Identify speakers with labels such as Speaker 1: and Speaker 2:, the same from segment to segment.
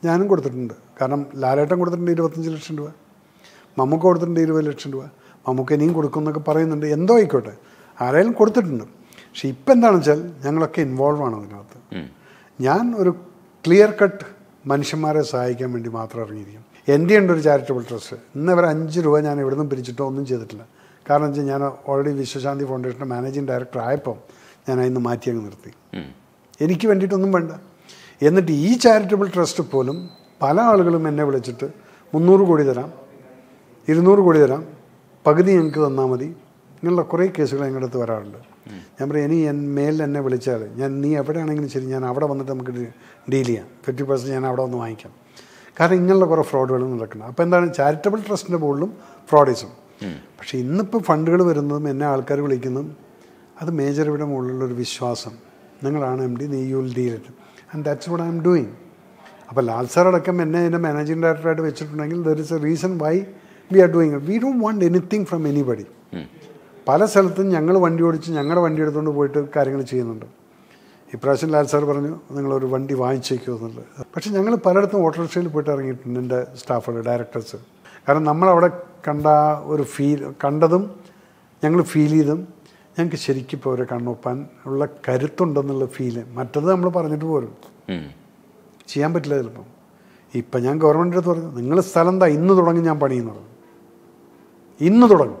Speaker 1: ഞാനും കൊടുത്തിട്ടുണ്ട്. കാരണം ലാലേട്ടൻ കൊടുത്തിട്ടുണ്ട് 25 ലക്ഷം രൂപ, മമ്മൂക്ക കൊടുത്തിട്ടുണ്ട് 20 ലക്ഷം രൂപ, മമ്മൂക്ക ഇനിയും കൊടുക്കും എന്നൊക്കെ പറയുന്നുണ്ട്. എന്തോ ആയിക്കോട്ടെ, ആരെങ്കിലും കൊടുത്തിട്ടുണ്ട്. പക്ഷെ ഇപ്പം എന്താണെന്ന് വെച്ചാൽ ഞങ്ങളൊക്കെ ഇൻവോൾവ് ആണ് അതിനകത്ത്. ഞാൻ ഒരു ക്ലിയർ കട്ട് മനുഷ്യന്മാരെ സഹായിക്കാൻ വേണ്ടി മാത്രം ഇറങ്ങിയിരിക്കും. എൻ്റെ ഉണ്ട് ഒരു ചാരിറ്റബിൾ ട്രസ്റ്റ്. ഇന്ന് വരെ 5 രൂപ ഞാൻ എവിടെ നിന്നും പിരിച്ചിട്ടോ ഒന്നും ചെയ്തിട്ടില്ല. കാരണം വെച്ചാൽ ഞാൻ ഓൾറെഡി വിശ്വശാന്തി ഫൗണ്ടേഷൻ്റെ മാനേജിങ് ഡയറക്ടർ ആയപ്പം ഞാൻ അതിന് മാറ്റി അങ്ങ് നിർത്തി. എനിക്ക് വേണ്ടിയിട്ടൊന്നും വേണ്ട. എന്നിട്ട് ഈ ചാരിറ്റബിൾ ട്രസ്റ്റ് പോലും പല ആളുകളും എന്നെ വിളിച്ചിട്ട് 300 കോടി തരാം, 200 കോടി തരാം, പകുതി ഞങ്ങൾക്ക് തന്നാൽ മതി, ഇങ്ങനെയുള്ള കുറേ കേസുകൾ ഞങ്ങളുടെ അടുത്ത് വരാറുണ്ട്. ഞാൻ പറയും, ഇനി മേലിൽ എന്നെ വിളിച്ചാൽ നീ എവിടെയാണെങ്കിലും ശരി, ഞാൻ അവിടെ വന്നിട്ട് നമുക്ക് ഡീൽ ചെയ്യാം. 50% ഞാൻ അവിടെ വന്ന് വാങ്ങിക്കാം. കാരണം ഇങ്ങനെയുള്ള കുറേ ഫ്രോഡുകളും നടക്കുന്നത്. അപ്പോൾ എന്താണ്, ചാരിറ്റബിൾ ട്രസ്റ്റിൻ്റെ ബോർഡിലും ഫ്രോഡിസം. പക്ഷേ ഇന്നിപ്പോൾ ഫണ്ടുകൾ വരുന്നതും എന്നെ ആൾക്കാർ വിളിക്കുന്നതും അത് മേജർ മുകളിലുള്ളൊരു വിശ്വാസം, നിങ്ങളാണ് MD, you will deal it, and that's what I am doing. അപ്പോൾ ലാൽ സാർ അടക്കം എന്നെ അതിൻ്റെ മാനേജിങ് ഡയറക്ടറായിട്ട് വെച്ചിട്ടുണ്ടെങ്കിൽ there is a reason why we are doing it. We don't want anything from anybody. പല സ്ഥലത്തും ഞങ്ങൾ വണ്ടി ഓടിച്ച് ഞങ്ങളുടെ വണ്ടി എടുത്തുകൊണ്ട് പോയിട്ട് കാര്യങ്ങൾ ചെയ്യുന്നുണ്ട്. ഇപ്രാവശ്യം ലാൽ സാർ പറഞ്ഞു നിങ്ങളൊരു വണ്ടി വാങ്ങിച്ചേക്കോ എന്നുള്ളത്. പക്ഷേ ഞങ്ങൾ പലയിടത്തും ഓട്ടോറിക്ഷയിൽ പോയിട്ട് ഇറങ്ങിയിട്ടുണ്ട്, എൻ്റെ സ്റ്റാഫുകൾ, ഡയറക്ടേഴ്സ്. കാരണം നമ്മളവിടെ കണ്ട ഒരു കണ്ടതും ഞങ്ങൾ ഫീൽ ചെയ്തും ഞങ്ങൾക്ക് ശരിക്കും ഇപ്പോൾ അവരെ കണ്ണൊപ്പാൻ ഉള്ള കരുത്തുണ്ടെന്നുള്ള ഫീല്. മറ്റത് നമ്മൾ പറഞ്ഞിട്ട് പോലും ചെയ്യാൻ പറ്റില്ല ചിലപ്പം. ഇപ്പം ഞാൻ ഗവൺമെൻറ് അടുത്ത് പറഞ്ഞു, നിങ്ങൾ സ്ഥലം എന്താ, ഇന്ന് തുടങ്ങി ഞാൻ പണിയെന്ന് പറഞ്ഞു. ഇന്ന് തുടങ്ങും.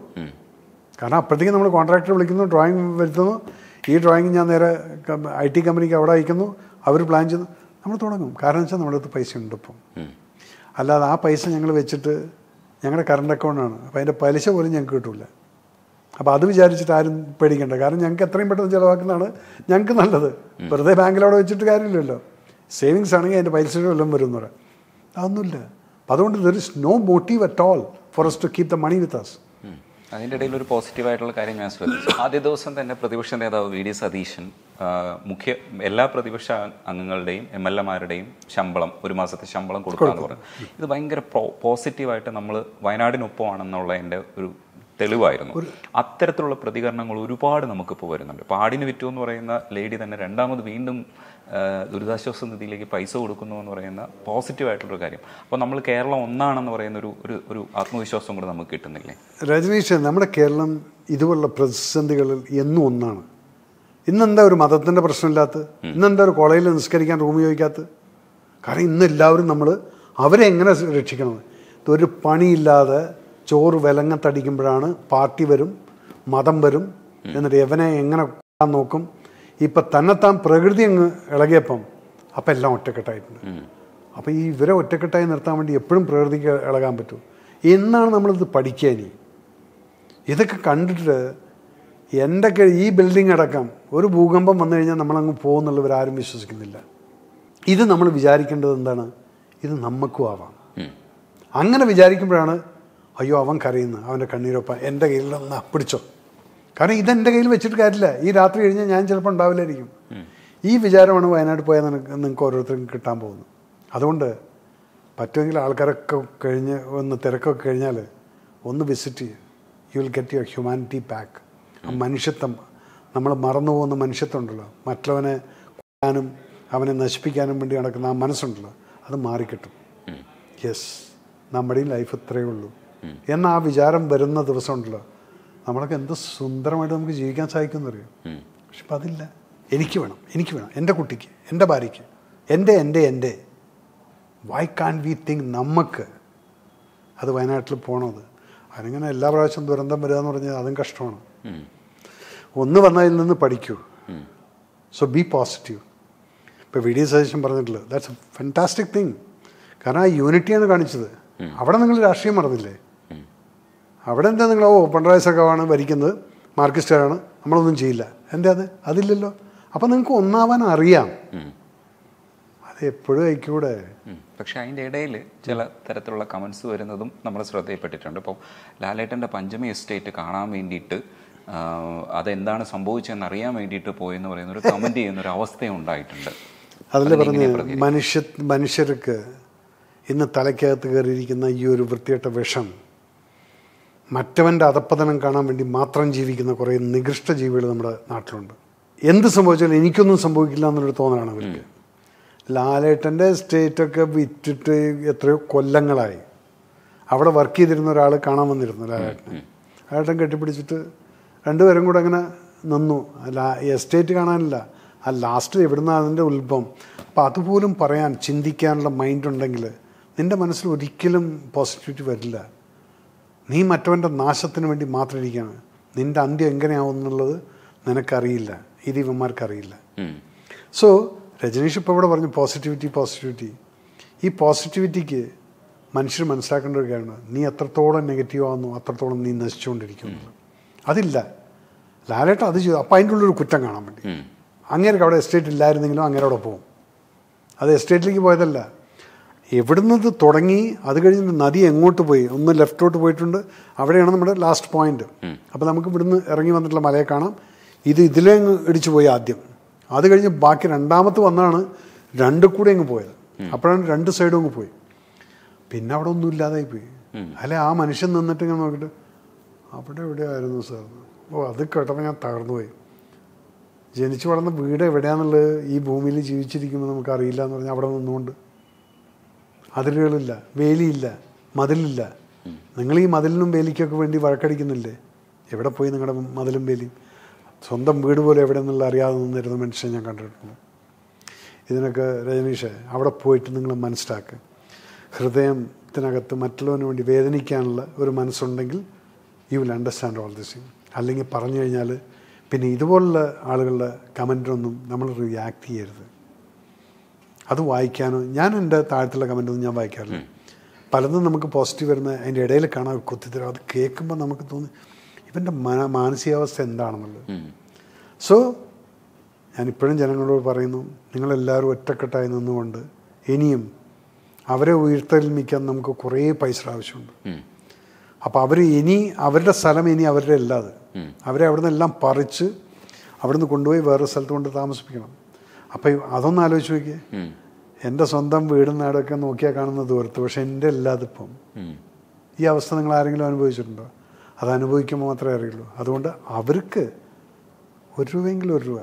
Speaker 1: കാരണം അപ്പോഴത്തേക്കും നമ്മൾ കോൺട്രാക്ടർ വിളിക്കുന്നു, ഡ്രോയിങ് വരുത്തുന്നു, ഈ ഡ്രോയിങ് ഞാൻ നേരെ IT കമ്പനിക്ക് അവിടെ അയക്കുന്നു, അവർ പ്ലാൻ ചെയ്യുന്നു, നമ്മൾ തുടങ്ങും. കാരണം വെച്ചാൽ നമ്മുടെ അടുത്ത് പൈസ ഉണ്ട് ഇപ്പം. അല്ലാതെ ആ പൈസ ഞങ്ങൾ വെച്ചിട്ട് ഞങ്ങളുടെ കറണ്ട് അക്കൗണ്ടാണ്, അപ്പോൾ അതിൻ്റെ പലിശ പോലും ഞങ്ങൾക്ക് കിട്ടില്ല. അപ്പോൾ അത് വിചാരിച്ചിട്ട് ആരും പേടിക്കേണ്ട. കാരണം ഞങ്ങൾക്ക് എത്രയും പെട്ടെന്ന് ചിലവാക്കുന്നതാണ് ഞങ്ങൾക്ക് നല്ലത്. വെറുതെ ബാങ്കിലവിടെ വെച്ചിട്ട് കാര്യമില്ലല്ലോ. സേവിങ്സ് ആണെങ്കിൽ അതിൻ്റെ പലിശ വല്ലതും വരും എന്ന് പറയാം. അതൊന്നുമില്ല. അപ്പം അതുകൊണ്ട് there is no motive at all for us to keep the money with us.
Speaker 2: അതിൻ്റെ ഇടയിൽ ഒരു പോസിറ്റീവായിട്ടുള്ള കാര്യം ഞാൻ ശ്രദ്ധിച്ചു. ആദ്യ ദിവസം തന്നെ പ്രതിപക്ഷ നേതാവ് VD സതീശൻ എല്ലാ പ്രതിപക്ഷ അംഗങ്ങളുടെയും MLA-മാരുടെയും ശമ്പളം, ഒരു മാസത്തെ ശമ്പളം കൊടുക്കാമെന്ന് പറഞ്ഞു. ഇത് ഭയങ്കര പോസിറ്റീവായിട്ട് നമ്മൾ വയനാടിനൊപ്പമാണെന്നുള്ളതിൻ്റെ ഒരു തെളിവായിരുന്നു. അത്തരത്തിലുള്ള പ്രതികരണങ്ങൾ ഒരുപാട് നമുക്കിപ്പോൾ വരുന്നുണ്ട്. പാടിന് വിറ്റു എന്ന് പറയുന്ന ലേഡി തന്നെ രണ്ടാമത് വീണ്ടും ദുരിതാശ്വാസ നിധിയിലേക്ക് പൈസ കൊടുക്കുന്നു എന്ന് പറയുന്ന പോസിറ്റീവായിട്ടുള്ളൊരു കാര്യം. അപ്പോൾ നമ്മൾ കേരളം ഒന്നാണെന്ന് പറയുന്ന ഒരു ആത്മവിശ്വാസം കൂടെ നമുക്ക് കിട്ടുന്നില്ലേ?
Speaker 1: രജനീഷ്, നമ്മുടെ കേരളം ഇതുപോലുള്ള പ്രതിസന്ധികളിൽ എന്നും ഒന്നാണ്. ഇന്നെന്താ ഒരു മതത്തിൻ്റെ പ്രശ്നമില്ലാത്ത, ഇന്നെന്താ ഒരു കോളേജിൽ നിസ്കരിക്കാൻ റൂം ചോദിക്കാത്ത? കാരണം ഇന്ന് എല്ലാവരും നമ്മൾ അവരെ എങ്ങനെ രക്ഷിക്കണം? ഒരു പണിയില്ലാതെ ചോറ് വിലങ്ങത്തടിക്കുമ്പോഴാണ് പാർട്ടി വരും, മതം വരും, എന്നിട്ട് എവനെ എങ്ങനെ നോക്കും. ഇപ്പം തന്നെത്താൻ പ്രകൃതി അങ്ങ് ഇളകിയപ്പം അപ്പം എല്ലാം ഒറ്റക്കെട്ടായിട്ടുണ്ട്. അപ്പം ഈ ഇവരെ ഒറ്റക്കെട്ടായി നിർത്താൻ വേണ്ടി എപ്പോഴും പ്രകൃതിക്ക് ഇളകാൻ പറ്റും. എന്നാണ് നമ്മളിത് പഠിക്കുക? ഇനി ഇതൊക്കെ കണ്ടിട്ട് എൻ്റെ ഈ ബിൽഡിംഗ് അടക്കം ഒരു ഭൂകമ്പം വന്നു കഴിഞ്ഞാൽ നമ്മളങ്ങ് പോകുന്നുള്ളവരാരും വിശ്വസിക്കുന്നില്ല. ഇത് നമ്മൾ വിചാരിക്കേണ്ടത് എന്താണ്? ഇത് നമുക്കും ആവാം. അങ്ങനെ വിചാരിക്കുമ്പോഴാണ് അയ്യോ അവൻ കരയുന്നു, അവൻ്റെ കണ്ണീരൊപ്പം എൻ്റെ കയ്യിലൊന്ന് പിടിച്ചോ. കാരണം ഇതെൻ്റെ കയ്യിൽ വെച്ചിട്ട് കാര്യമില്ല. ഈ രാത്രി കഴിഞ്ഞാൽ ഞാൻ ചിലപ്പോൾ ഉണ്ടാവില്ലായിരിക്കും. ഈ വിചാരമാണ് വയനാട് പോയാൽ നിങ്ങൾക്ക് ഓരോരുത്തർക്കും കിട്ടാൻ പോകുന്നത്. അതുകൊണ്ട് പറ്റുമെങ്കിൽ ആൾക്കാരൊക്കെ കഴിഞ്ഞ് ഒന്ന് തിരക്കൊക്കെ കഴിഞ്ഞാൽ ഒന്ന് വിസിറ്റ് ചെയ്യുക. You will get your humanity back. ആ മനുഷ്യത്വം, നമ്മൾ മറന്നു പോകുന്ന മനുഷ്യത്വം ഉണ്ടല്ലോ, മറ്റുള്ളവനെ കൊല്ലാനും അവനെ നശിപ്പിക്കാനും വേണ്ടി നടക്കുന്ന ആ മനസ്സുണ്ടല്ലോ, അത് മാറിക്കിട്ടും. യെസ്, നമ്മുടെയും ലൈഫ് ഇത്രയേ ഉള്ളൂ എന്ന ആ വിചാരം വരുന്ന ദിവസം ഉണ്ടല്ലോ, നമ്മളൊക്കെ എന്ത് സുന്ദരമായിട്ട് നമുക്ക് ജീവിക്കാൻ സാധിക്കുമെന്നറിയാം. പക്ഷെ അപ്പം അതില്ല. എനിക്ക് വേണം, എൻ്റെ കുട്ടിക്ക്, എൻ്റെ ഭാര്യയ്ക്ക്, എൻ്റെ വൈ കാൻ വി തിങ്ക് നമുക്ക് അത് വയനാട്ടിൽ പോകണത്? അതിനിങ്ങനെ എല്ലാ പ്രാവശ്യം ദുരന്തം വരിക എന്ന് പറഞ്ഞാൽ അതും കഷ്ടമാണ്. ഒന്ന് വന്നതിൽ നിന്ന് പഠിക്കൂ. So be positive. ഇപ്പോൾ VD സതീശൻ പറഞ്ഞിട്ടുള്ളത് ദാറ്റ്സ് എ ഫാന്റാസ്റ്റിക് തിങ്. കാരണം ആ യൂണിറ്റിയാണ് കാണിച്ചത്. അവിടെ നിങ്ങൾ രാഷ്ട്രീയം മറന്നില്ലേ? അവിടെ എന്താ നിങ്ങൾ പിണറായി സഖാവാണ് ഭരിക്കുന്നത്, മാർക്സിസ്റ്റുകാരാണ്, നമ്മളൊന്നും ചെയ്യില്ല. എന്താ അതില്ലല്ലോ. അപ്പം നിങ്ങൾക്ക് ഒന്നാവാൻ അറിയാം. അത് എപ്പോഴും അയക്കൂടെ.
Speaker 2: പക്ഷെ അതിൻ്റെ ഇടയിൽ ചില തരത്തിലുള്ള കമൻസ് വരുന്നതും നമ്മൾ ശ്രദ്ധയിൽപ്പെട്ടിട്ടുണ്ട്. ഇപ്പോൾ ലാലേട്ടൻ്റെ പഞ്ചമി എസ്റ്റേറ്റ് കാണാൻ വേണ്ടിയിട്ട് അതെന്താണ് സംഭവിച്ചതെന്ന് അറിയാൻ വേണ്ടിയിട്ട് പോയെന്ന് പറയുന്ന ഒരു കമൻറ്റ് ചെയ്യുന്നൊരു അവസ്ഥയുണ്ടായിട്ടുണ്ട്.
Speaker 1: അതിൽ പറഞ്ഞ് മനുഷ്യർക്ക് ഇന്ന് തലയ്ക്കകത്ത് കയറിയിരിക്കുന്ന ഈ ഒരു വൃത്തികെട്ട വിഷം, മറ്റവൻ്റെ അധപ്പതനം കാണാൻ വേണ്ടി മാത്രം ജീവിക്കുന്ന കുറേ നികൃഷ്ട ജീവികൾ നമ്മുടെ നാട്ടിലുണ്ട്. എന്ത് സംഭവിച്ചാലും എനിക്കൊന്നും സംഭവിക്കില്ല എന്നുള്ളൊരു തോന്നലാണ് അവർക്ക്. ലാലേട്ടൻ്റെ എസ്റ്റേറ്റൊക്കെ വിറ്റിട്ട് എത്രയോ കൊല്ലങ്ങളായി. അവിടെ വർക്ക് ചെയ്തിരുന്ന ഒരാൾ കാണാൻ വന്നിരുന്നു ലാലേട്ടനെ. ലാലേട്ടൻ കെട്ടിപ്പിടിച്ചിട്ട് രണ്ടുപേരും കൂടെ അങ്ങനെ നിന്നു. എസ്റ്റേറ്റ് കാണാനില്ല, ആ ലാസ്റ്റ് എവിടുന്ന അതിൻ്റെ ഉത്ഭവം. അപ്പം അതുപോലും പറയാൻ ചിന്തിക്കാനുള്ള മൈൻഡ് ഉണ്ടെങ്കിൽ നിൻ്റെ മനസ്സിൽ ഒരിക്കലും പോസിറ്റിവിറ്റി വരില്ല. നീ മറ്റവൻ്റെ നാശത്തിന് വേണ്ടി മാത്രം ഇരിക്കുകയാണ്. നിൻ്റെ അന്ത്യം എങ്ങനെയാവും എന്നുള്ളത് നിനക്കറിയില്ല, ഇത് ഇവന്മാർക്കറിയില്ല. സോ രജനീഷ് ഇപ്പോൾ ഇവിടെ പറഞ്ഞു പോസിറ്റിവിറ്റി. ഈ പോസിറ്റിവിറ്റിക്ക് മനുഷ്യർ മനസ്സിലാക്കേണ്ട ഒരു കാര്യമാണ്, നീ എത്രത്തോളം നെഗറ്റീവ് ആവുന്നു അത്രത്തോളം നീ നശിച്ചുകൊണ്ടിരിക്കുന്നു. അതില്ല. ലാലേട്ടൻ അത് ചെയ്തു. അപ്പം അതിൻ്റെ ഉള്ളൊരു കുറ്റം കാണാൻ വേണ്ടി അങ്ങേർക്ക് അവിടെ എസ്റ്റേറ്റ് ഇല്ലായിരുന്നെങ്കിലും അങ്ങേരെ അവിടെ പോകും. അത് എസ്റ്റേറ്റിലേക്ക് പോയതല്ല, എവിടുന്ന് ഇത് തുടങ്ങി അത് കഴിഞ്ഞ് നദി എങ്ങോട്ട് പോയി, ഒന്ന് ലെഫ്റ്റോട്ട് പോയിട്ടുണ്ട്, അവിടെയാണ് നമ്മുടെ ലാസ്റ്റ് പോയിന്റ്. അപ്പോൾ നമുക്ക് ഇവിടുന്ന് ഇറങ്ങി വന്നിട്ടുള്ള മലയെ കാണാം. ഇതിലേ അങ്ങ് ഇടിച്ചു പോയി ആദ്യം, അത് കഴിഞ്ഞ് ബാക്കി രണ്ടാമത്തെ വന്നാണ് രണ്ട് കൂടെ അങ്ങ് പോയത്. അപ്പോഴാണ് രണ്ട് സൈഡും അങ്ങ് പോയി. പിന്നെ അവിടെ ഒന്നും ഇല്ലാതായി പോയി. അല്ലെ ആ മനുഷ്യൻ നിന്നിട്ട് ഇങ്ങനെ നോക്കിയിട്ട് അവിടെ എവിടെയായിരുന്നു സാർ, അത് കേട്ടപ്പോൾ ഞാൻ തകർന്നു പോയി. ജനിച്ചു വളർന്ന വീട് എവിടെയാണെന്നുള്ളത് ഈ ഭൂമിയിൽ ജീവിച്ചിരിക്കുമ്പോൾ നമുക്കറിയില്ല എന്ന് പറഞ്ഞാൽ അവിടെ നിന്നുകൊണ്ട് അതിരുകളില്ല, വേലിയില്ല, മതിലില്ല. നിങ്ങൾ ഈ മതിലിനും വേലിക്കൊക്കെ വേണ്ടി വഴക്കടിക്കുന്നില്ലേ? എവിടെ പോയി നിങ്ങളുടെ മതിലും വേലിയും? സ്വന്തം വീട് പോലെ എവിടെ നിന്നുള്ള അറിയാതെ നിന്നിരുന്ന മനുഷ്യൻ ഞാൻ കണ്ടിട്ടുണ്ട്. ഇതിനൊക്കെ രജനീഷ് അവിടെ പോയിട്ട് നിങ്ങൾ മനസ്സിലാക്കുക. ഹൃദയത്തിനകത്ത് മറ്റുള്ളവന് വേണ്ടി വേദനിക്കാനുള്ള ഒരു മനസ്സുണ്ടെങ്കിൽ you will understand all this. അല്ലെങ്കിൽ പറഞ്ഞു കഴിഞ്ഞാൽ പിന്നെ ഇതുപോലുള്ള ആളുകളുടെ കമൻറ്റൊന്നും നമ്മൾ റിയാക്ട് ചെയ്യരുത്. അത് വായിക്കാനോ, ഞാൻ എൻ്റെ താഴത്തുള്ള കമൻറ്റൊന്നും ഞാൻ വായിക്കാറില്ല. പലതും നമുക്ക് പോസിറ്റീവ് വരുന്ന അതിൻ്റെ ഇടയിൽ കാണാൻ കുത്തിത്തരും. അത് കേൾക്കുമ്പോൾ നമുക്ക് തോന്നി ഇവൻ്റെ മാനസികാവസ്ഥ എന്താണെന്നുള്ളത്. സോ ഞാനിപ്പോഴും ജനങ്ങളോട് പറയുന്നു, നിങ്ങളെല്ലാവരും ഒറ്റക്കെട്ടായി നിന്നുകൊണ്ട് ഇനിയും അവരെ ഉയർത്തെഴുന്നേൽപ്പിക്കാൻ നമുക്ക് കുറേ പൈസ ആവശ്യമുണ്ട്. അപ്പോൾ അവർ ഇനി അവരുടെ സ്ഥലം ഇനി അവരുടെ അല്ലാതെ അവരെ അവിടെ നിന്നെല്ലാം പറിച്ച് അവിടുന്ന് കൊണ്ടുപോയി വേറൊരു സ്ഥലത്ത് കൊണ്ട് താമസിപ്പിക്കണം. അപ്പം അതൊന്ന് ആലോചിച്ച് നോക്കിയേ. എൻ്റെ സ്വന്തം വീടും നാടൊക്കെ നോക്കിയാൽ കാണുന്ന ദൂരത്ത്, പക്ഷെ എൻ്റെ അല്ലാതിപ്പം ഈ അവസ്ഥ നിങ്ങൾ ആരെങ്കിലും അനുഭവിച്ചിട്ടുണ്ടോ? അത് അനുഭവിക്കുമ്പോൾ മാത്രമേ അറിയുള്ളൂ. അതുകൊണ്ട് അവർക്ക് ഒരു രൂപയെങ്കിലും ഒരു രൂപ.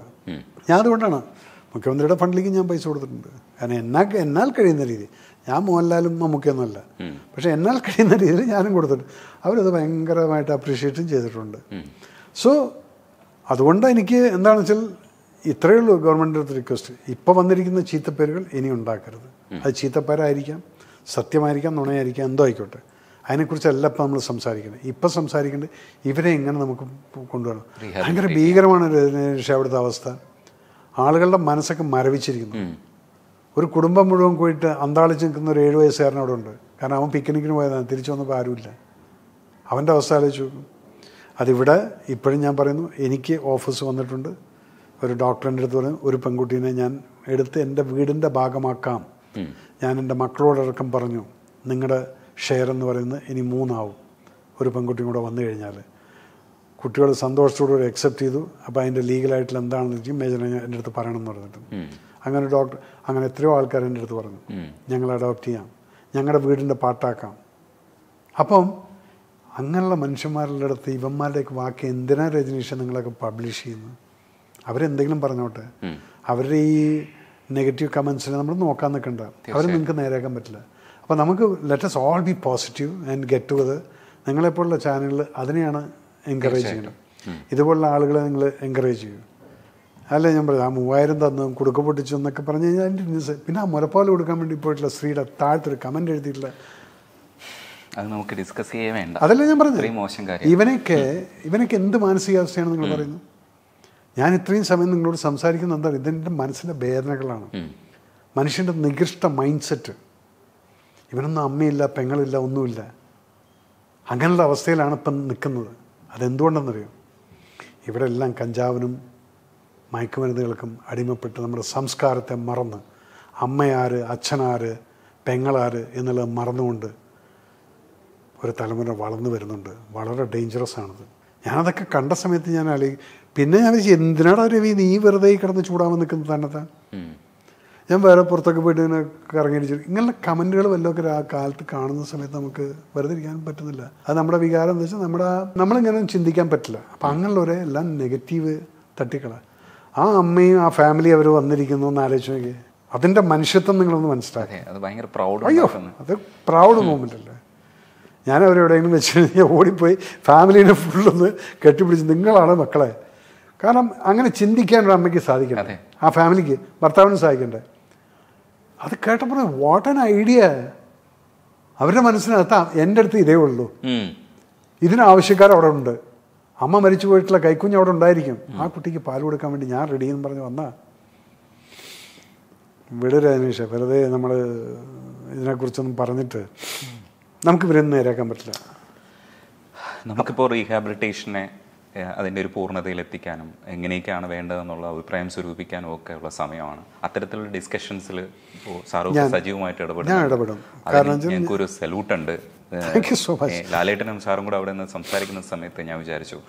Speaker 1: ഞാൻ അതുകൊണ്ടാണ് മുഖ്യമന്ത്രിയുടെ ഫണ്ടിലേക്ക് ഞാൻ പൈസ കൊടുത്തിട്ടുണ്ട്. കാരണം എന്നാൽ കഴിയുന്ന രീതി, ഞാൻ മോഹൻലാലും മമ്മൂക്കൊന്നുമല്ല, പക്ഷെ എന്നാൽ കഴിയുന്ന രീതിയിൽ ഞാനും കൊടുത്തിട്ടുണ്ട്. അവരത് ഭയങ്കരമായിട്ട് അപ്രീഷിയേറ്റും ചെയ്തിട്ടുണ്ട്. സോ അതുകൊണ്ട് എനിക്ക് എന്താണെന്ന് വെച്ചാൽ ഇത്രയേ ഉള്ളൂ ഗവൺമെൻറ്റിൻ്റെ അടുത്ത് റിക്വസ്റ്റ്. ഇപ്പോൾ വന്നിരിക്കുന്ന ചീത്തപ്പേരുകൾ ഇനി ഉണ്ടാക്കരുത്. അത് ചീത്തപ്പേരായിരിക്കാം, സത്യമായിരിക്കാം, നുണയായിരിക്കാം, എന്തോ ആയിക്കോട്ടെ. അതിനെക്കുറിച്ചല്ല ഇപ്പം നമ്മൾ സംസാരിക്കുന്നത്. ഇപ്പം സംസാരിക്കേണ്ടത് ഇവരെ എങ്ങനെ നമുക്ക് കൊണ്ടുവരണം. ഭയങ്കര ഭീകരമാണ് രജനീഷ് അവിടുത്തെ അവസ്ഥ. ആളുകളുടെ മനസ്സൊക്കെ മരവിച്ചിരിക്കുന്നു. ഒരു കുടുംബം മുഴുവൻ പോയിട്ട് അന്താളിച്ച് നിൽക്കുന്ന ഒരു 7 വയസ്സുകാരൻ അവിടെ ഉണ്ട്. കാരണം അവൻ പിക്നിക്കിന് പോയതാണ്, തിരിച്ചു വന്നപ്പോൾ ആരുമില്ല. അവൻ്റെ അവസ്ഥ ആലോചിച്ച് നോക്കും. അതിവിടെ ഇപ്പോഴും ഞാൻ പറയുന്നു, എനിക്ക് ഓഫീസ് വന്നിട്ടുണ്ട്. ഒരു ഡോക്ടറിൻ്റെ അടുത്ത് പറഞ്ഞു, ഒരു പെൺകുട്ടീനെ ഞാൻ എടുത്ത് എൻ്റെ വീടിൻ്റെ ഭാഗമാക്കാം. ഞാൻ എൻ്റെ മക്കളോടടക്കം പറഞ്ഞു, നിങ്ങളുടെ ഷെയർ എന്ന് പറയുന്നത് ഇനി 3 ആവും. ഒരു പെൺകുട്ടിയും കൂടെ വന്നു കഴിഞ്ഞാൽ കുട്ടികൾ സന്തോഷത്തോടുകൂടി അക്സെപ്റ്റ് ചെയ്തു. അപ്പോൾ അതിൻ്റെ ലീഗലായിട്ടുള്ള എന്താണെന്ന് വെച്ചാൽ മേജറിനെ എൻ്റെ അടുത്ത് പറയണം എന്ന് പറഞ്ഞിട്ട് അങ്ങനെ ഡോക്ടർ, അങ്ങനെ എത്രയോ ആൾക്കാർ എൻ്റെ അടുത്ത് പറഞ്ഞു, ഞങ്ങൾ അഡോപ്റ്റ് ചെയ്യാം, ഞങ്ങളുടെ വീടിൻ്റെ പാട്ടാക്കാം. അപ്പം അങ്ങനെയുള്ള മനുഷ്യന്മാരുടെ അടുത്ത് ഇവന്മാരുടെയൊക്കെ വാക്ക് എന്തിനാ രജനീഷ് നിങ്ങളൊക്കെ പബ്ലിഷ് ചെയ്യുന്നത്? അവരെന്തെങ്കിലും പറഞ്ഞോട്ടെ. അവരുടെ ഈ നെഗറ്റീവ് കമൻസിനെ നമ്മൾ നോക്കാൻ നിൽക്കണ്ട. അവർ നിങ്ങൾക്ക് നേരെയാക്കാൻ പറ്റില്ല. അപ്പോൾ നമുക്ക് let's all be positive and get together. നിങ്ങളെപ്പോലുള്ള ചാനലുകൾ അതിനെയാണ് എൻകറേജ് ചെയ്യണം. ഇതുപോലുള്ള ആളുകളെ നിങ്ങൾ എൻകറേജ് ചെയ്യും. അല്ല ഞാൻ പറഞ്ഞു, ആ 3000 തന്നു കുടുക്ക പൊട്ടിച്ചു എന്നൊക്കെ പറഞ്ഞു കഴിഞ്ഞാൽ അതിൻ്റെ ന്യൂസ്. പിന്നെ ആ മുലപ്പാൽ കൊടുക്കാൻ വേണ്ടി പോയിട്ടുള്ള സ്ത്രീയുടെ താഴത്തൊരു കമൻറ്റ് എഴുതിയിട്ടുള്ള,
Speaker 2: അത് നമുക്ക് ഡിസ്കസ് ചെയ്യാൻ വേണ്ട.
Speaker 1: അതല്ലേ ഞാൻ പറഞ്ഞത്.
Speaker 2: മോശം കാര്യം.
Speaker 1: ഇവനൊക്കെ എന്ത് മാനസികാവസ്ഥയാണ് നിങ്ങൾ പറയുന്നത്? ഞാൻ ഇത്രയും സമയം നിങ്ങളോട് സംസാരിക്കുന്നത് എന്താണ്? ഇതെൻ്റെ മനസ്സിൻ്റെ വേദനകളാണ്. മനുഷ്യൻ്റെ നികൃഷ്ട മൈൻഡ് സെറ്റ്. ഇവനൊന്നും അമ്മയില്ല, പെങ്ങളില്ല, ഒന്നുമില്ല. അങ്ങനെയുള്ള അവസ്ഥയിലാണ് ഇപ്പം നിൽക്കുന്നത്. അതെന്തുകൊണ്ടെന്നറിയോ? ഇവിടെ എല്ലാം കഞ്ചാവിനും മയക്കുമരുന്നുകൾക്കും അടിമപ്പെട്ട് നമ്മുടെ സംസ്കാരത്തെ മറന്ന്, അമ്മയാര്, അച്ഛനാര്, പെങ്ങളാര് എന്നുള്ളത് മറന്നുകൊണ്ട് ഒരു തലമുറ വളർന്നു വരുന്നുണ്ട്. വളരെ ഡേഞ്ചറസ് ആണത്. ഞാനതൊക്കെ കണ്ട സമയത്ത് ഞാൻ പിന്നെ ഞാൻ വിചാരിച്ചു, എന്തിനാടാ രവി നീ വെറുതെ കിടന്ന് ചൂടാവാൻ നിൽക്കുന്നത് തന്നെത്താൻ? ഞാൻ വേറെ പുറത്തൊക്കെ പോയിട്ട് ഇങ്ങനെ കറങ്ങിയിരിച്ചു. ഇങ്ങനെയുള്ള കമൻറ്റുകൾ വല്ലതൊക്കെ ആ കാലത്ത് കാണുന്ന സമയത്ത് നമുക്ക് വെറുതെ ഇരിക്കാൻ പറ്റുന്നില്ല. അത് നമ്മുടെ വികാരം എന്താ വെച്ചാൽ നമ്മളിങ്ങനെ ചിന്തിക്കാൻ പറ്റില്ല. അപ്പം അങ്ങനെയുള്ളവരെ എല്ലാം നെഗറ്റീവ് തട്ടിക്കള. ആ അമ്മയും ആ ഫാമിലി അവർ വന്നിരിക്കുന്നു എന്ന് ആലോചിച്ച് നോക്കിയേ. അതിൻ്റെ മനുഷ്യത്വം നിങ്ങളൊന്ന് മനസ്സിലാക്കി.
Speaker 2: അത് ഭയങ്കര പ്രൗഡ്.
Speaker 1: അയ്യോ, അത് പ്രൗഡ് മൂമെൻ്റ് അല്ലേ. ഞാൻ അവരെവിടെയെങ്കിലും വെച്ച് കഴിഞ്ഞാൽ ഓടിപ്പോയി ഫാമിലീനെ ഫുള്ളൊന്ന് കെട്ടിപ്പിടിച്ച് നിങ്ങളാണ് മക്കളെ. കാരണം അങ്ങനെ ചിന്തിക്കാൻ ഒരു അമ്മയ്ക്ക് സാധിക്കണ്ടേ, ആ ഫാമിലിക്ക് ഭർത്താവിന് സാധിക്കണ്ടേ. അത് കേട്ടപ്പോൾ വാട്ട് ആൻ ഐഡിയ. അവരുടെ മനസ്സിനകത്ത് എൻ്റെ അടുത്ത് ഇതേ ഉള്ളൂ, ഇതിനാവശ്യക്കാർ അവിടെ ഉണ്ട്, അമ്മ മരിച്ചു പോയിട്ടുള്ള കൈക്കുഞ്ഞ് അവിടെ ഉണ്ടായിരിക്കും, ആ കുട്ടിക്ക് പാൽ കൊടുക്കാൻ വേണ്ടി ഞാൻ റെഡി എന്ന് പറഞ്ഞ് വന്നാ. വിട് രജനീഷ, വെറുതെ നമ്മൾ ഇതിനെക്കുറിച്ചൊന്നും പറഞ്ഞിട്ട് നമുക്ക് ഇവരൊന്നും നേരാക്കാൻ പറ്റില്ല.
Speaker 2: നമുക്കിപ്പോൾ റീഹാബിലിറ്റേഷനെ അതിൻ്റെ ഒരു പൂർണ്ണതയിലെത്തിക്കാനും എങ്ങനെയൊക്കെയാണ് വേണ്ടതെന്നുള്ള അഭിപ്രായം സ്വരൂപിക്കാനും ഒക്കെ ഉള്ള സമയമാണ്. അത്തരത്തിലുള്ള ഡിസ്കഷൻസിൽ സാറൊക്കെ സജീവമായിട്ട് ഇടപെടും. ഞങ്ങൾക്കൊരു സല്യൂട്ടുണ്ട്. ലാലേട്ടനും സാറും കൂടെ അവിടെ നിന്ന് സംസാരിക്കുന്ന സമയത്ത് ഞാൻ വിചാരിച്ചു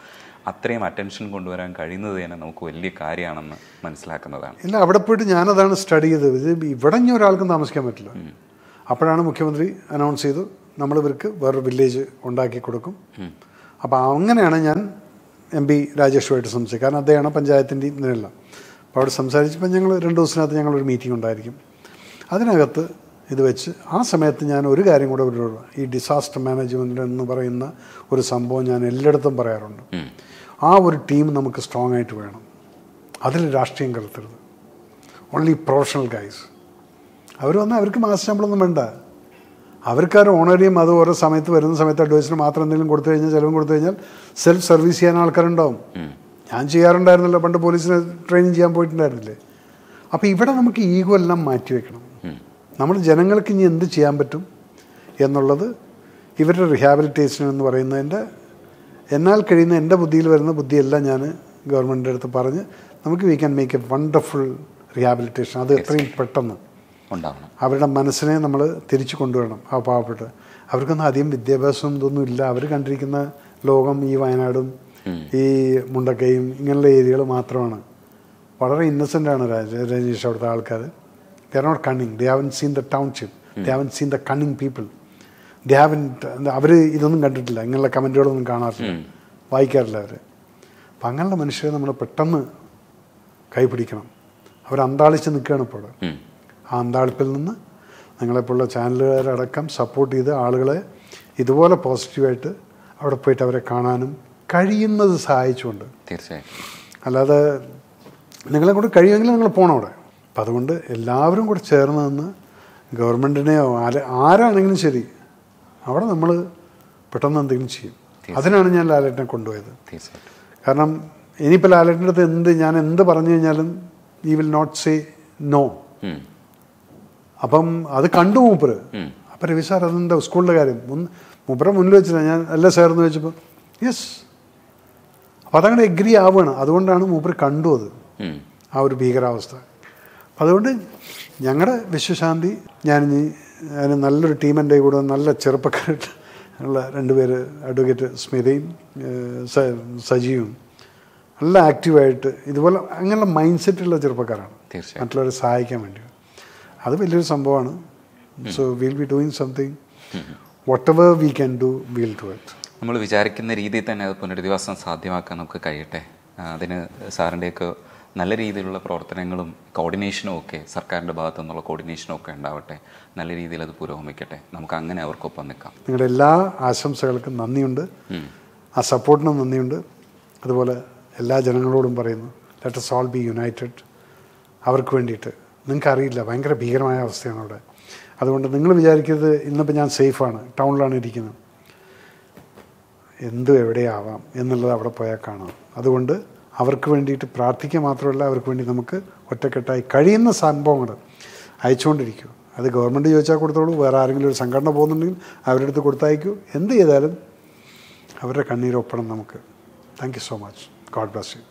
Speaker 2: അത്രയും അറ്റൻഷൻ കൊണ്ടുവരാൻ കഴിയുന്നത് തന്നെ നമുക്ക് വലിയ കാര്യമാണെന്ന് മനസ്സിലാക്കുന്നതാണ്.
Speaker 1: ഇല്ല, അവിടെ പോയിട്ട് ഞാനതാണ് സ്റ്റഡി ചെയ്തത്. ഇവിടെ ഇനി ഒരാൾക്കും താമസിക്കാൻ പറ്റില്ല. അപ്പോഴാണ് മുഖ്യമന്ത്രി അനൗൺസ് ചെയ്തു നമ്മൾ ഇവർക്ക് വേറൊരു വില്ലേജ് ഉണ്ടാക്കി കൊടുക്കും. അപ്പോൾ അങ്ങനെയാണ് ഞാൻ MP രാജേഷുമായിട്ട് സംസാരിച്ചത്. കാരണം അദ്ദേഹമാണ് പഞ്ചായത്തിൻ്റെ ഇതിനെല്ലാം. അപ്പോൾ അവിടെ സംസാരിച്ചപ്പോൾ ഞങ്ങൾ 2 ദിവസത്തിനകത്ത് ഞങ്ങളൊരു മീറ്റിംഗ് ഉണ്ടായിരിക്കും. അതിനകത്ത് ഇത് വെച്ച് ആ സമയത്ത് ഞാൻ ഒരു കാര്യം കൂടെ ഈ ഡിസാസ്റ്റർ മാനേജ്മെൻറ്റ് എന്ന് പറയുന്ന ഒരു സംഭവം ഞാൻ എല്ലായിടത്തും പറയാറുണ്ട്. ആ ഒരു ടീം നമുക്ക് സ്ട്രോങ് ആയിട്ട് വേണം. അതിൽ രാഷ്ട്രീയം കലർത്തരുത്. Only professional guys. അവർ വന്നാൽ അവർക്ക് മാസ ശമ്പളമൊന്നും വേണ്ട. അവർക്കാർ ഓണറിയും അത് ഓരോ സമയത്ത് വരുന്ന സമയത്ത് അഡ്വൈസിന് മാത്രം എന്തെങ്കിലും കൊടുത്തു കഴിഞ്ഞാൽ, ചിലവും കൊടുത്തു കഴിഞ്ഞാൽ സെൽഫ് സർവീസ് ചെയ്യാൻ ആൾക്കാരുണ്ടാവും. ഞാൻ ചെയ്യാറുണ്ടായിരുന്നല്ലോ, പണ്ട് പോലീസിന് ട്രെയിനിങ് ചെയ്യാൻ പോയിട്ടുണ്ടായിരുന്നില്ലേ. അപ്പോൾ ഇവിടെ നമുക്ക് ഈഗോ എല്ലാം മാറ്റി വെക്കണം. നമ്മൾ ജനങ്ങൾക്ക് ഇനി എന്ത് ചെയ്യാൻ പറ്റും എന്നുള്ളത് ഇവരുടെ റിഹാബിലിറ്റേഷൻ എന്ന് പറയുന്നതിൻ്റെ എന്നാൽ കഴിയുന്ന എൻ്റെ ബുദ്ധിയിൽ വരുന്ന ബുദ്ധിയെല്ലാം ഞാൻ ഗവൺമെൻറ്റിൻ്റെ അടുത്ത് പറഞ്ഞ് നമുക്ക് we can make A wonderful rehabilitation. അത് എത്രയും പെട്ടെന്ന്
Speaker 2: ഉണ്ടാവണം.
Speaker 1: അവരുടെ മനസ്സിനെ നമ്മൾ തിരിച്ചു കൊണ്ടുവരണം. ആ പാവപ്പെട്ട് അവർക്കൊന്നും അധികം വിദ്യാഭ്യാസം ഇതൊന്നും ഇല്ല. അവർ കണ്ടിരിക്കുന്ന ലോകം ഈ വയനാടും ഈ മുണ്ടക്കയും ഇങ്ങനെയുള്ള ഏരിയകൾ മാത്രമാണ്. വളരെ ഇന്നസെൻ്റ് ആണ് രജനീഷ് അവിടുത്തെ ആൾക്കാർ. They are not cunning. They haven't seen the township. They haven't seen the cunning people. They haven't. അവർ ഇതൊന്നും കണ്ടിട്ടില്ല, ഇങ്ങനെയുള്ള കമൻറ്റുകളൊന്നും കാണാറില്ല, വായിക്കാറില്ല അവർ. അപ്പം അങ്ങനെയുള്ള മനുഷ്യരെ നമ്മൾ പെട്ടെന്ന് കൈപിടിക്കണം. അവർ അന്താളിച്ച് നിൽക്കുകയാണ് ഇപ്പോൾ. ആ അന്താളിപ്പിൽ നിന്ന് നിങ്ങളെപ്പോലുള്ള ചാനലുകാരടക്കം സപ്പോർട്ട് ചെയ്ത് ആളുകളെ ഇതുപോലെ പോസിറ്റീവായിട്ട് അവിടെ പോയിട്ട് അവരെ കാണാനും കഴിയുന്നത് സഹായിച്ചുകൊണ്ട്.
Speaker 2: തീർച്ചയായും.
Speaker 1: അല്ലാതെ നിങ്ങളെ കൊണ്ട് കഴിയുമെങ്കിൽ നിങ്ങൾ പോകണം അവിടെ. അപ്പം അതുകൊണ്ട് എല്ലാവരും കൂടെ ചേർന്ന് നിന്ന് ഗവൺമെൻറ്റിനെയോ ആരാണെങ്കിലും ശരി അവിടെ നമ്മൾ പെട്ടെന്ന് എന്തെങ്കിലും ചെയ്യും. അതിനാണ് ഞാൻ ലാലേട്ടനെ കൊണ്ടുപോയത്. കാരണം ഇനിയിപ്പോൾ ലാലേട്ടൻ്റെ അടുത്ത് ഞാൻ എന്ത് പറഞ്ഞു കഴിഞ്ഞാലും ഈ വിൽ നോട്ട് സേ നോ. അപ്പം അത് കണ്ടു മൂപ്പര്. അപ്പം രവി സാർ അതെന്താ സ്കൂളിലെ കാര്യം മൂപ്പരെ മുന്നിൽ വെച്ചില്ല, ഞാൻ അല്ല സാറെന്ന് വെച്ചപ്പോൾ യെസ്. അപ്പം അതങ്ങനെ എഗ്രി ആവുകയാണ്. അതുകൊണ്ടാണ് മൂപ്പര് കണ്ടു അത് ആ ഒരു ഭീകരാവസ്ഥ. അപ്പം അതുകൊണ്ട് ഞങ്ങളുടെ വിശ്വശാന്തി അതിന് നല്ലൊരു ടീം എൻ്റെ കൂടെ നല്ല ചെറുപ്പക്കാരായിട്ട് ഉള്ള 2 പേര്, അഡ്വക്കേറ്റ് സ്മിതയും സജീവും നല്ല ആക്റ്റീവായിട്ട് ഇതുപോലെ അങ്ങനെയുള്ള മൈൻഡ് സെറ്റുള്ള ചെറുപ്പക്കാരാണ് മറ്റുള്ളവരെ സഹായിക്കാൻ വേണ്ടി. അത് വലിയൊരു സംഭവമാണ്. So will be doing something what ever we can do will do it.
Speaker 2: നമ്മൾ വിചാരിക്കുന്ന രീതിയിൽ തന്നെ അത് പുനരധിവാസം സാധ്യമാക്കാൻ നമുക്ക് കഴിയട്ടെ. അതിന് സാറിൻ്റെയൊക്കെ നല്ല രീതിയിലുള്ള പ്രവർത്തനങ്ങളും കോർഡിനേഷനും ഒക്കെ സർക്കാരിൻ്റെ ഭാഗത്തു നിന്നുള്ള കോർഡിനേഷനും ഒക്കെ ഉണ്ടാവട്ടെ. നല്ല രീതിയിൽ അത് പുരോഗമിക്കട്ടെ. നമുക്ക് അങ്ങനെ അവർക്കൊപ്പം നിൽക്കാം.
Speaker 1: നിങ്ങളുടെ എല്ലാ ആശംസകൾക്കും നന്ദിയുണ്ട്, ആ സപ്പോർട്ടിനും നന്ദിയുണ്ട്. അതുപോലെ എല്ലാ ജനങ്ങളോടും പറയുന്നു, let us all be united. അവർക്ക് വേണ്ടിയിട്ട്. നിങ്ങൾക്കറിയില്ല, ഭയങ്കര ഭീകരമായ അവസ്ഥയാണ് അവിടെ. അതുകൊണ്ട് നിങ്ങൾ വിചാരിക്കരുത് ഇന്നിപ്പോൾ ഞാൻ സേഫാണ്, ടൗണിലാണ് ഇരിക്കുന്നത്. എന്തും എവിടെയാവാം എന്നുള്ളത് അവിടെ പോയാൽ കാണാം. അതുകൊണ്ട് അവർക്ക് വേണ്ടിയിട്ട് പ്രാർത്ഥിക്കുക മാത്രമല്ല, അവർക്ക് വേണ്ടി നമുക്ക് ഒറ്റക്കെട്ടായി കഴിയുന്ന സംഭവങ്ങൾ അയച്ചുകൊണ്ടിരിക്കൂ. അത് ഗവൺമെൻറ് ചോദിച്ചാൽ കൊടുത്തോളൂ, വേറെ ആരെങ്കിലും ഒരു സംഘടന പോകുന്നുണ്ടെങ്കിൽ അവരുടെ അടുത്ത് കൊടുത്തയക്കൂ. എന്ത് ചെയ്താലും അവരുടെ കണ്ണീരൊപ്പണം നമുക്ക്. Thank you so much. God bless you.